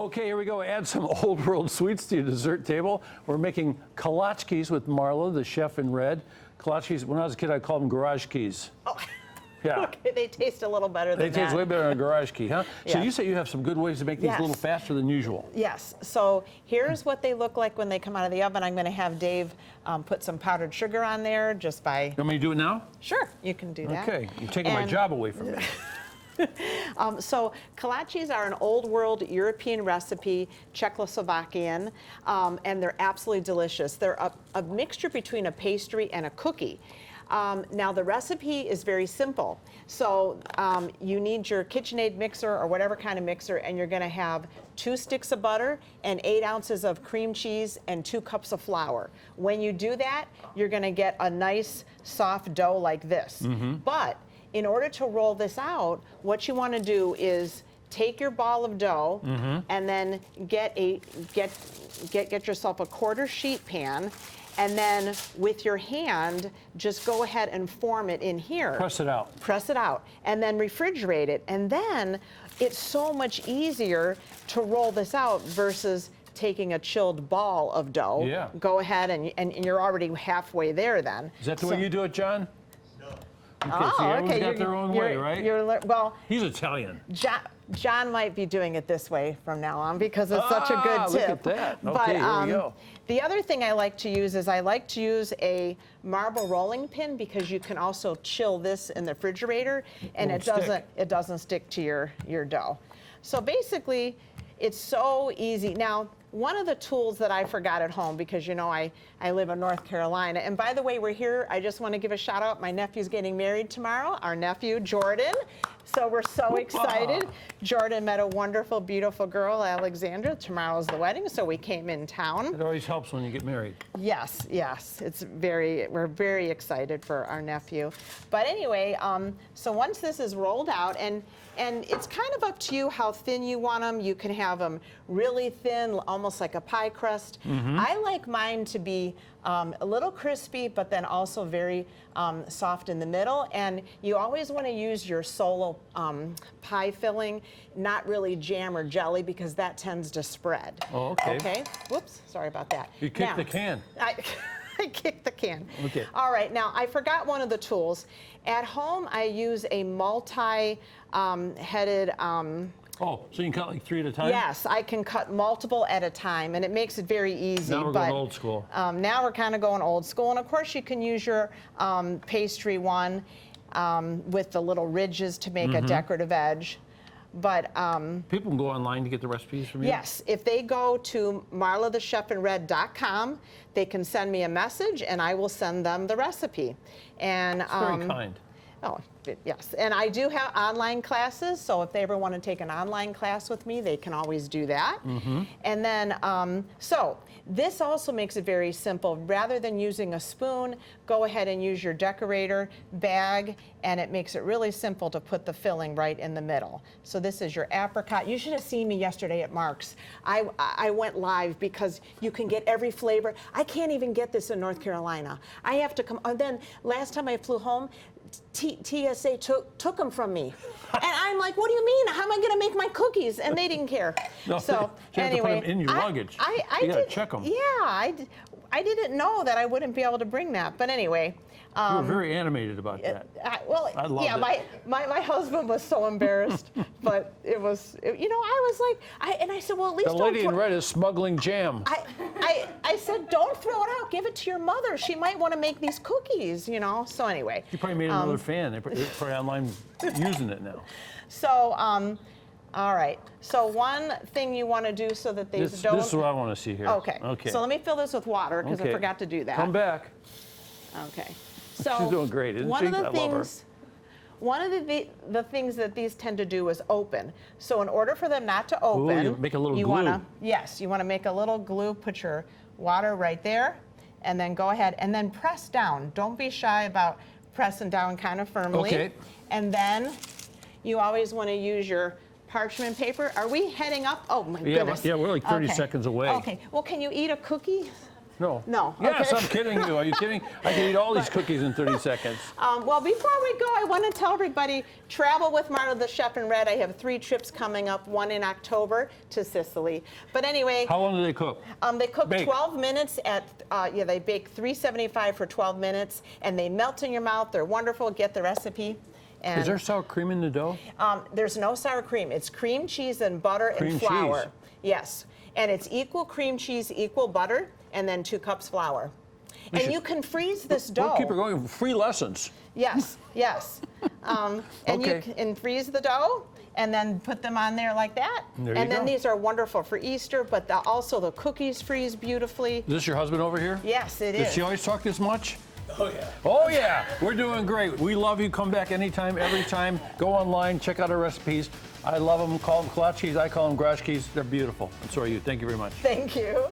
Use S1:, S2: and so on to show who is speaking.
S1: Okay, here we go. Add some old world sweets to your dessert table. We're making kolachkis with Marla, the chef in red. Kolachkis, when I was a kid, I called them garage keys.
S2: Oh.
S1: Yeah.
S2: Okay, they taste a little better than that.
S1: They taste way better than a garage key, huh? So
S2: Yes.
S1: you say you have some good ways to make these a little faster than usual.
S2: Yes. So here's what they look like when they come out of the oven. I'm going to have Dave put some powdered sugar on there just by...
S1: You want me to do it now?
S2: Sure, you can do that.
S1: Okay, you're taking my job away from me.
S2: So kolachis are an old world European recipe, Czechoslovakian, and they're absolutely delicious. They're a mixture between a pastry and a cookie. Now the recipe is very simple. So you need your KitchenAid mixer or whatever kind of mixer, and you're going to have 2 sticks of butter and 8 ounces of cream cheese and 2 cups of flour. When you do that, you're going to get a nice soft dough like this. But in order to roll this out, what you want to do is take your ball of dough and then get yourself a 1/4 sheet pan, and then with your hand, just go ahead and form it in here.
S1: Press it out.
S2: Press it out, and then refrigerate it. And then it's so much easier to roll this out versus taking a chilled ball of dough.
S1: Yeah.
S2: Go ahead and you're already halfway there then.
S1: Is that the way you do it, John? Okay,
S2: Oh,
S1: so everyone's
S2: okay.
S1: got their own way, right?
S2: Well,
S1: He's Italian.
S2: John might be doing it this way from now on because it's such a good tip.
S1: Look at that.
S2: But,
S1: Okay, here we go.
S2: The other thing I like to use is I like to use a marble rolling pin because you can also chill this in the refrigerator and it doesn't stick to your dough. So basically, it's so easy. Now, one of the tools that I forgot at home, because you know I live in North Carolina, and by the way, we're here, I just want to give a shout out. My nephew's getting married tomorrow, our nephew, Jordan. So we're so excited. Jordan met a wonderful, beautiful girl, Alexandra. Tomorrow's the wedding, so we came in town.
S1: It always helps when you get married.
S2: Yes, yes, we're very excited for our nephew. But anyway, so once this is rolled out, and it's kind of up to you how thin you want them. You can have them really thin, almost like a pie crust. I like mine to be a little crispy, but then also very soft in the middle. And you always want to use your solo pie filling, not really jam or jelly, because that tends to spread.
S1: Oh, okay.
S2: Okay. Whoops, sorry about that.
S1: You kicked the can.
S2: I kicked the can.
S1: Okay.
S2: All right, now I forgot one of the tools. At home, I use a multi-headed.
S1: Oh, so you can cut like 3 at a time?
S2: Yes, I can cut multiple at a time, and it makes it very easy.
S1: Now we're going old school.
S2: Now we're kind of going old school, and of course you can use your pastry one with the little ridges to make a decorative edge. But
S1: people can go online to get the recipes from you?
S2: yes, if they go to marlathechefinred.com, they can send me a message, and I will send them the recipe. And
S1: That's very kind.
S2: Oh, yes. And I do have online classes, so if they ever want to take an online class with me, they can always do that. And then, so this also makes it very simple. Rather than using a spoon, go ahead and use your decorator bag, and it makes it really simple to put the filling right in the middle. So this is your apricot. You should have seen me yesterday at Mark's. I went live because you can get every flavor. I can't even get this in North Carolina. I have to come, and then last time I flew home, TSA took them from me. And I'm like, what do you mean? How am I going to make my cookies? And they didn't care.
S1: No,
S2: So
S1: you
S2: anyway,
S1: have to put them in your luggage. You got to check them.
S2: Yeah, I didn't know that I wouldn't be able to bring that. But anyway.
S1: You were very animated about that. I loved it.
S2: My husband was so embarrassed, but it was, you know, I was like, and I said, well, at least
S1: The lady in red is smuggling jam.
S2: I said, don't throw it out. Give it to your mother. She might want to make these cookies, you know. So anyway.
S1: You probably made another fan. They're probably online using it now.
S2: So, all right. So one thing you want to do so that these don't.
S1: This is what I want to see here.
S2: Okay.
S1: Okay.
S2: So let me fill this with water because I forgot to do that.
S1: Come back.
S2: Okay. So
S1: She's doing great, isn't
S2: one
S1: she?
S2: of the
S1: I
S2: things,
S1: love her.
S2: One of the things that these tend to do is open. So in order for them not to open,
S1: you make a little glue.
S2: You want to make a little glue. Put your water right there, and then go ahead and then press down. Don't be shy about pressing down kind of firmly.
S1: Okay.
S2: And then you always want to use your parchment paper. Are we heading up? Oh my goodness.
S1: Yeah, we're like 30
S2: Okay.
S1: seconds away.
S2: Okay. Well, can you eat a cookie?
S1: No.
S2: No,
S1: Yes,
S2: okay.
S1: I'm kidding you. Are you kidding? I can eat all these cookies in 30 seconds.
S2: Well, before we go, I want to tell everybody, travel with Marla the Chef in Red. I have 3 trips coming up, one in October to Sicily. But anyway,
S1: How long do they cook?
S2: they cook
S1: Bake.
S2: 12 minutes at, they bake 375 for 12 minutes, and they melt in your mouth. They're wonderful. Get the recipe. And
S1: Is there sour cream in the dough?
S2: there's no sour cream. It's cream cheese and butter
S1: Cream
S2: and flour.
S1: cheese.
S2: Yes. And it's equal cream cheese, equal butter, and then 2 cups flour. And you can freeze this dough.
S1: We'll keep it going. Free lessons.
S2: Yes, yes. And you
S1: Okay.
S2: can freeze the dough and then put them on there like that.
S1: There you
S2: and then
S1: go.
S2: these are wonderful for Easter, but also the cookies freeze beautifully.
S1: Is this your husband over here?
S2: Yes, it
S1: Does
S2: is.
S1: she always talk this much?
S3: Oh, yeah.
S1: Oh, yeah. We're doing great. We love you. Come back anytime, every time. Go online, check out our recipes. I love them. Call them kolaczkis. I call them grashkis. They're beautiful. And so are you. Thank you very much.
S2: Thank you.